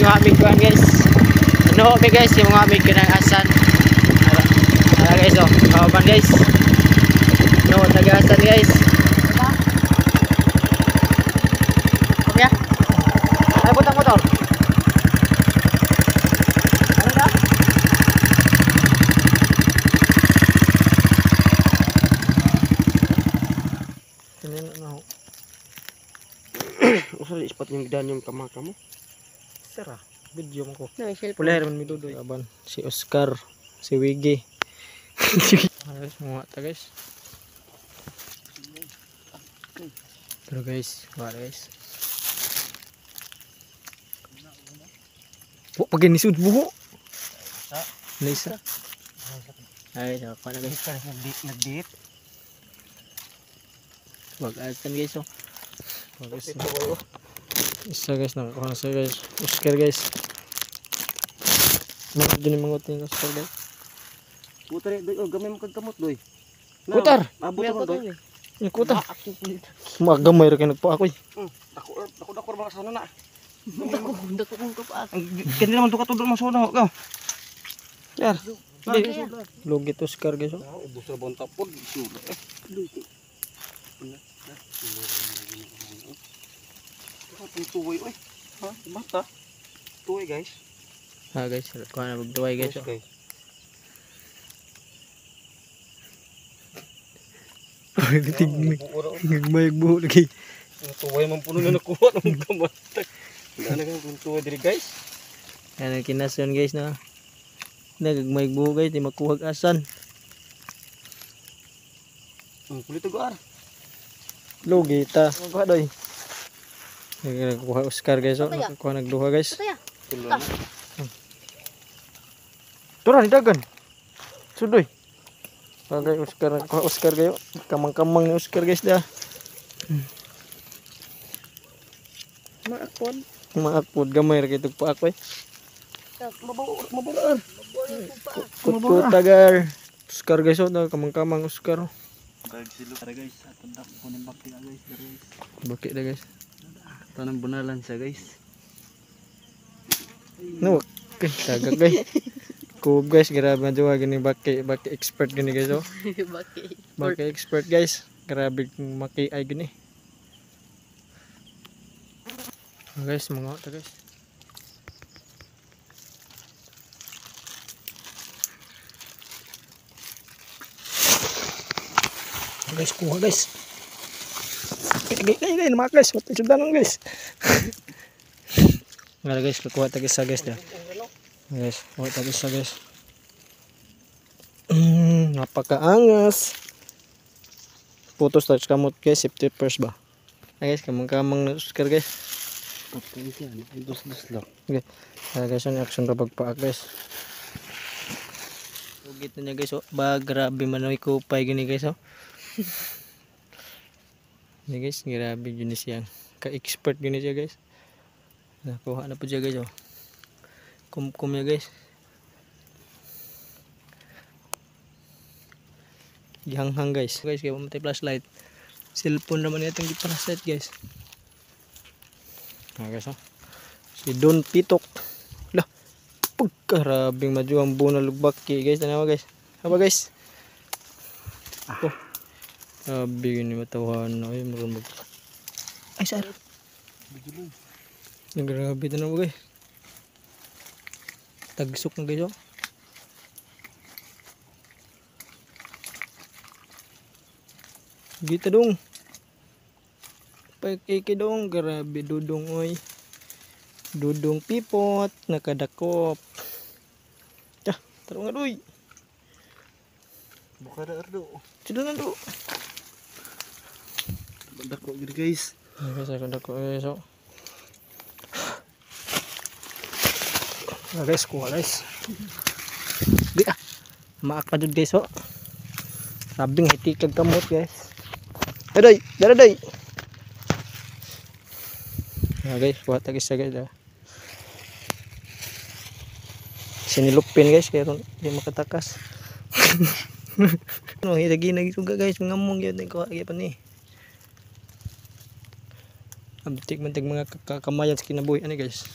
yung aming kuhan guys. Ano kami guys, yung mga aming kinangasan. Ara guys oh, kawaban guys. No, tagasan guys. Okay. Ay putang motor. Ano na? Tingnan na ako. Usa di spot yung dan yung kamaka mo. Sira, video mo ko. No, Pulay man mi dudoy. Aban si Oscar, si Wiggy. Ayos mga ta guys. Pero guys, wala guys. Bu pag nisud buho. Ha? Nice. Ay, ako na guys. Nag-date. Wag asan guys oh. Wag guys. Isa guys na ako na sa guys. Oscar guys. Mga din mga uting Oscar guys. Putar doy, oh gamay mo kag kamot doy. Kutar. Abot mo doy. Yung kuta. Magamay ra kay nagpo ako. Ako mga sana na. Dako kong kapaak. Kani naman to katudlo man sono ka. Yar. Lugit Oscar guys oh. Ubos ra bonta pod. Tuloy oy. Ha, mata. Tuloy guys. Ha guys, kuha na magduway guys oh. Tigmi. Ngagmayag buho lagi. Tuway man puno na nakuha ng kamatag. Ano kang tuwa diri guys? Yan ang kinasyon guys na. Nagagmayag buho guys, di makuha asan. Ang kulit to gar. Lugi ta. Kuha doy. Nagkuha Oscar guys oh. Kuha nagduha guys. Tura ni dagan. Sudoy. Bagay Oscar kayo. Kamang-kamang ni Oscar guys dah. Maakpod gamay ra kay tugpa ako eh. Mabular. Kut tagar. Oscar guys oh, kamang-kamang Oscar. Bag silo para guys. Atandak ko ni bakti guys, guys. Bakit dah guys. Tanang bunalan siya guys. No, okay, tagag guys. Kub guys, grabe na jowa gini baki expert gini guys oh. Baki expert guys. Grabe maki ay gini. Guys, mga ta guys. Guys, kuha guys. Gay mga guys, what is danon guys? Ngala guys, kuha ta guys guys dah. Guys, kuha ta guys. Napakaangas. Putos touch kamot guys, safety first ba? Ay guys, kamang-kamang na Oscar guys. Okay siya, dos lang. Okay. Guys, ang action ra pagpaak guys. Ugit na niya guys oh. Ba grabe manoy ko pay gini guys oh. Ini guys, grabe gini siya. Ka-expert gini siya guys. Nakuha na po siya guys oh. Kum-kum niya guys. Gihanghang guys. Guys, kaya mamatay flashlight. Cellphone naman itong flashlight guys. Guys oh. Si Don Pitok. Lah. Pagkarabing majuang bunal lugbaki guys. Ano guys? Apa guys? Oh. Sabi ni matawan na ay marunong. Ay sir. Grabe ito na guys. Tagsok na guys oh. Gita dong. Pagkiki dong, grabe dudong oy. Dudong pipot, nakadakop. Tah, taro nga doy. Buka na ardo. Sudah na do. Dako gid guys. Guys, ako dako guys oh. Guys, kuha guys. Di ah. Maak pa jud guys oh. Sabing hitikag kamot guys. Aday, daraday. Guys, kuha ta guys guys. Sinilupin guys kaya di makatakas. No, lagi nagisuga guys, ngamong gyud ko agi pa ni. Abtik man tag mga kamayan sa kinabuhi ani guys.